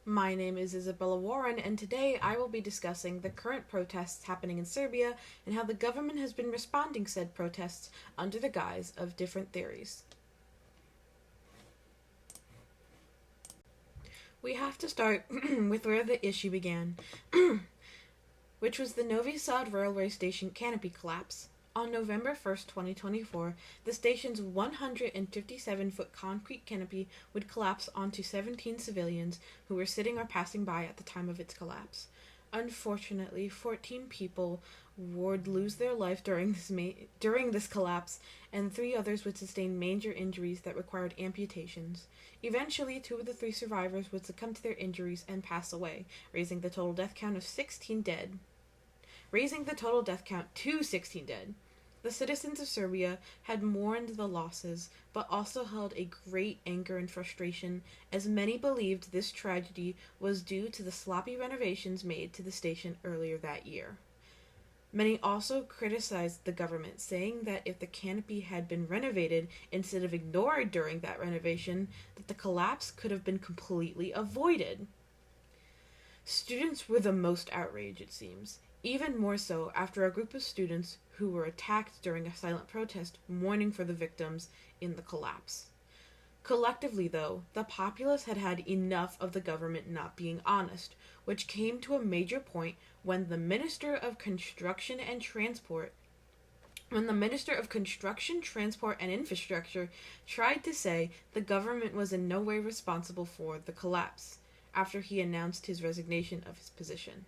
My name is Isabella Warren, and today I will be discussing the current protests happening in Serbia and how the government has been responding said protests under the guise of different theories. We have to start with where the issue began, which was the Novi Sad railway station canopy collapse. On November 1st, 2024, the station's 157-foot concrete canopy would collapse onto 17 civilians who were sitting or passing by at the time of its collapse. Unfortunately, 14 people would lose their life during this collapse, and 3 others would sustain major injuries that required amputations. Eventually, 2 of the 3 survivors would succumb to their injuries and pass away, raising the total death count to 16 dead. The citizens of Serbia had mourned the losses, but also held a great anger and frustration, as many believed this tragedy was due to the sloppy renovations made to the station earlier that year. Many also criticized the government, saying that if the canopy had been renovated instead of ignored during that renovation, that the collapse could have been completely avoided. Students were the most outraged, it seems, even more so after a group of students who were attacked during a silent protest mourning for the victims in the collapse. Collectively, though, the populace had had enough of the government not being honest, which came to a major point when the Minister of Construction, Transport, and Infrastructure tried to say the government was in no way responsible for the collapse, after he announced his resignation of his position.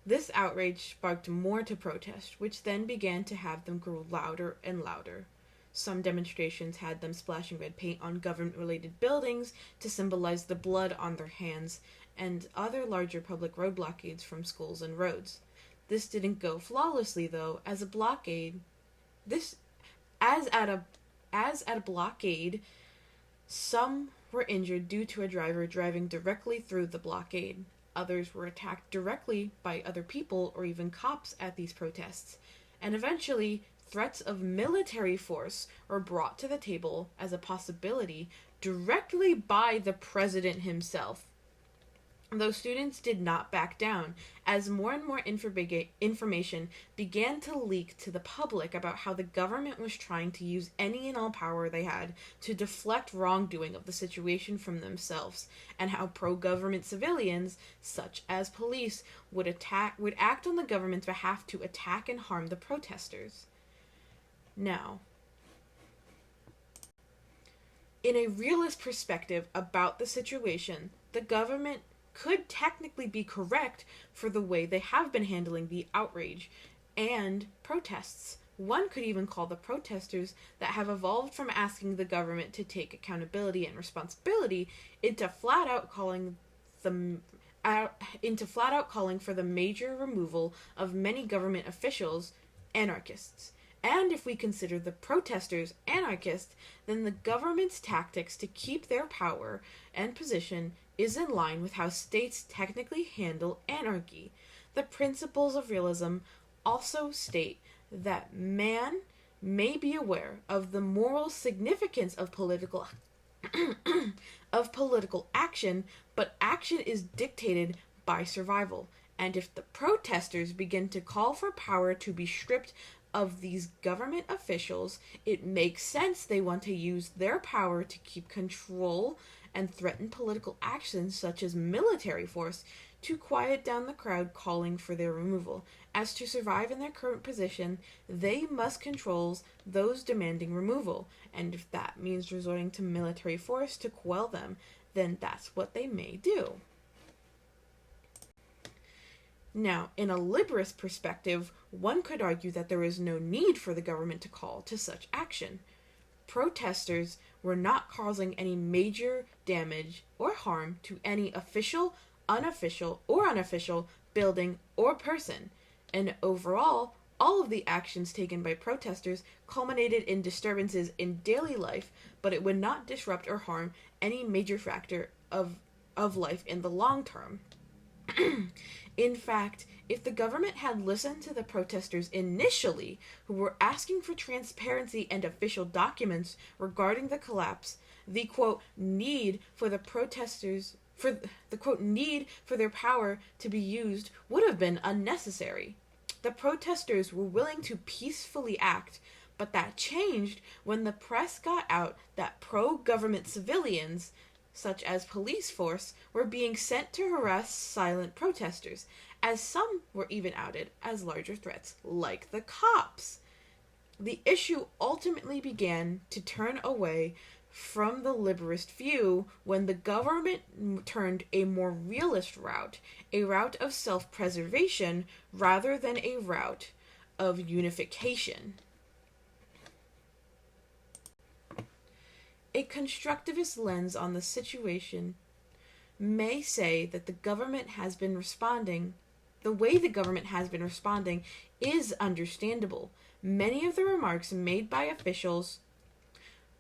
This outrage sparked more to protest, which then began to have them grow louder and louder. Some demonstrations had them splashing red paint on government-related buildings to symbolize the blood on their hands, and other larger public road blockades from schools and roads. This didn't go flawlessly, though, as at a blockade, some were injured due to a driver driving directly through the blockade. Others were attacked directly by other people or even cops at these protests. And eventually, threats of military force were brought to the table as a possibility directly by the president himself. Though students did not back down, as more and more information began to leak to the public about how the government was trying to use any and all power they had to deflect wrongdoing of the situation from themselves, and how pro-government civilians, such as police, would act on the government's behalf to attack and harm the protesters. Now, in a realist perspective about the situation, the government could technically be correct for the way they have been handling the outrage and protests. One could even call the protesters that have evolved from asking the government to take accountability and responsibility into flat out calling for the major removal of many government officials anarchists. And if we consider the protesters anarchists, then the government's tactics to keep their power and position is in line with how states technically handle anarchy. The principles of realism also state that man may be aware of the moral significance of political action, but action is dictated by survival. And if the protesters begin to call for power to be stripped of these government officials, it makes sense they want to use their power to keep control and threaten political actions such as military force to quiet down the crowd calling for their removal. As to survive in their current position, they must control those demanding removal, and if that means resorting to military force to quell them, then that's what they may do. Now, in a liberist perspective, one could argue that there is no need for the government to call to such action. Protesters were not causing any major damage or harm to any official, unofficial building or person, and overall, all of the actions taken by protesters culminated in disturbances in daily life, but it would not disrupt or harm any major factor of life in the long term. In fact, if the government had listened to the protesters initially, who were asking for transparency and official documents regarding the collapse, the quote, need for the protesters for the quote need for their power to be used would have been unnecessary. The protesters were willing to peacefully act, but that changed when the press got out that pro-government civilians, such as police force, were being sent to harass silent protesters, as some were even outed as larger threats, like the cops. The issue ultimately began to turn away from the liberist view when the government turned a more realist route, a route of self-preservation rather than a route of unification. A constructivist lens on the situation may say that the way the government has been responding is understandable. Many of the remarks made by officials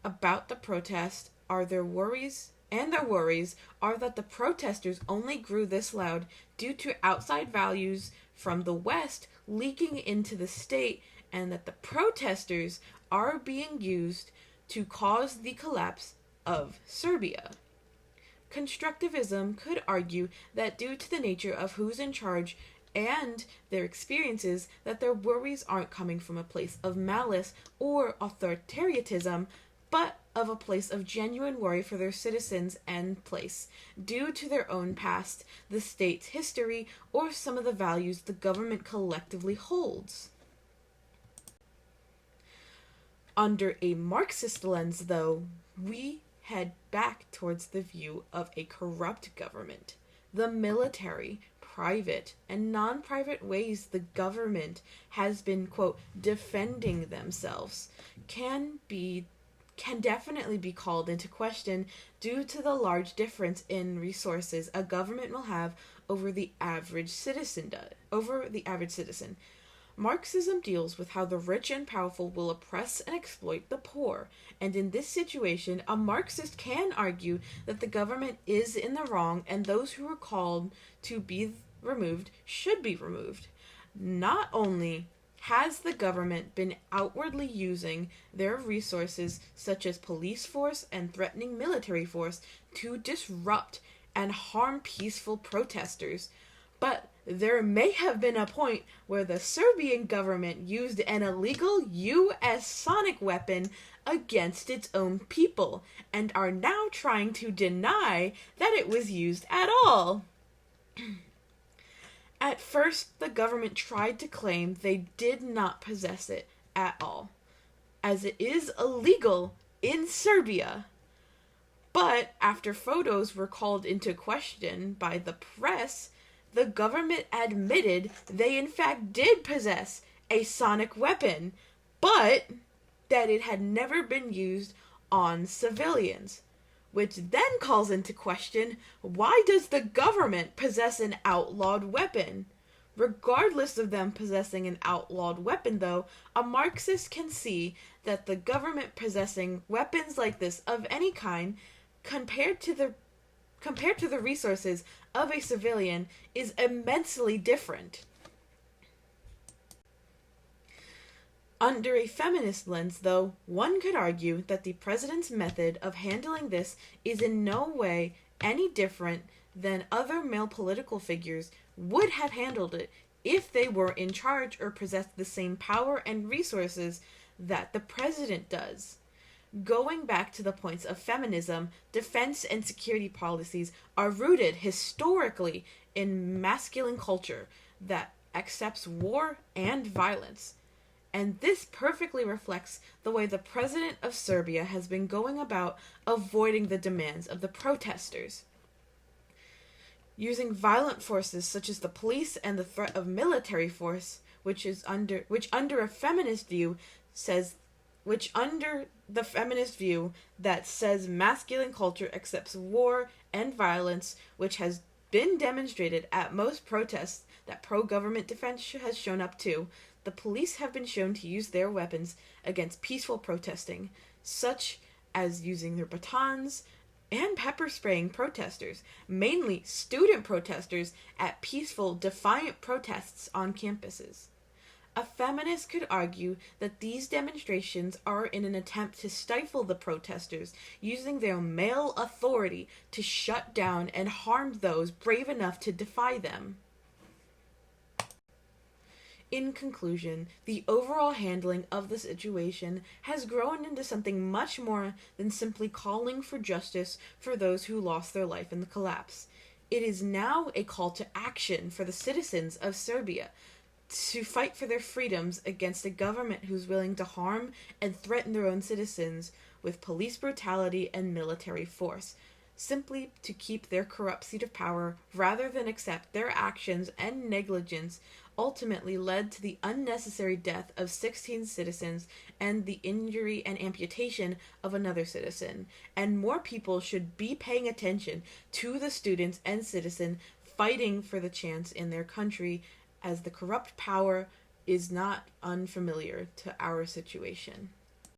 about the protest are their worries are that the protesters only grew this loud due to outside values from the West leaking into the state, and that the protesters are being used to cause the collapse of Serbia. Constructivism could argue that due to the nature of who's in charge and their experiences, that their worries aren't coming from a place of malice or authoritarianism, but of a place of genuine worry for their citizens and place, due to their own past, the state's history, or some of the values the government collectively holds. Under a Marxist lens, though, we head back towards the view of a corrupt government. The military, private, and non-private ways the government has been, quote, defending themselves can definitely be called into question due to the large difference in resources a government will have over the average citizen. Marxism deals with how the rich and powerful will oppress and exploit the poor, and in this situation, a Marxist can argue that the government is in the wrong and those who are called to be removed should be removed. Not only has the government been outwardly using their resources, such as police force and threatening military force, to disrupt and harm peaceful protesters, but there may have been a point where the Serbian government used an illegal U.S. sonic weapon against its own people, and are now trying to deny that it was used at all. At first, the government tried to claim they did not possess it at all, as it is illegal in Serbia. But after photos were called into question by the press, the government admitted they in fact did possess a sonic weapon, but that it had never been used on civilians, which then calls into question, why does the government possess an outlawed weapon? Regardless of them possessing an outlawed weapon, though, a Marxist can see that the government possessing weapons like this of any kind, compared to the resources of a civilian, is immensely different. Under a feminist lens, though, one could argue that the president's method of handling this is in no way any different than other male political figures would have handled it if they were in charge or possessed the same power and resources that the president does. Going back to the points of feminism, defense and security policies are rooted historically in masculine culture that accepts war and violence. And this perfectly reflects the way the president of Serbia has been going about avoiding the demands of the protesters. Using violent forces such as the police and the threat of military force, which under the feminist view that says masculine culture accepts war and violence, which has been demonstrated at most protests that pro-government defense has shown up to, the police have been shown to use their weapons against peaceful protesting, such as using their batons and pepper spraying protesters, mainly student protesters, at peaceful, defiant protests on campuses. A feminist could argue that these demonstrations are in an attempt to stifle the protesters, using their male authority to shut down and harm those brave enough to defy them. In conclusion, the overall handling of the situation has grown into something much more than simply calling for justice for those who lost their life in the collapse. It is now a call to action for the citizens of Serbia to fight for their freedoms against a government who's willing to harm and threaten their own citizens with police brutality and military force, simply to keep their corrupt seat of power rather than accept their actions and negligence ultimately led to the unnecessary death of 16 citizens and the injury and amputation of another citizen. And more people should be paying attention to the students and citizens fighting for the chance in their country, as the corrupt power is not unfamiliar to our situation.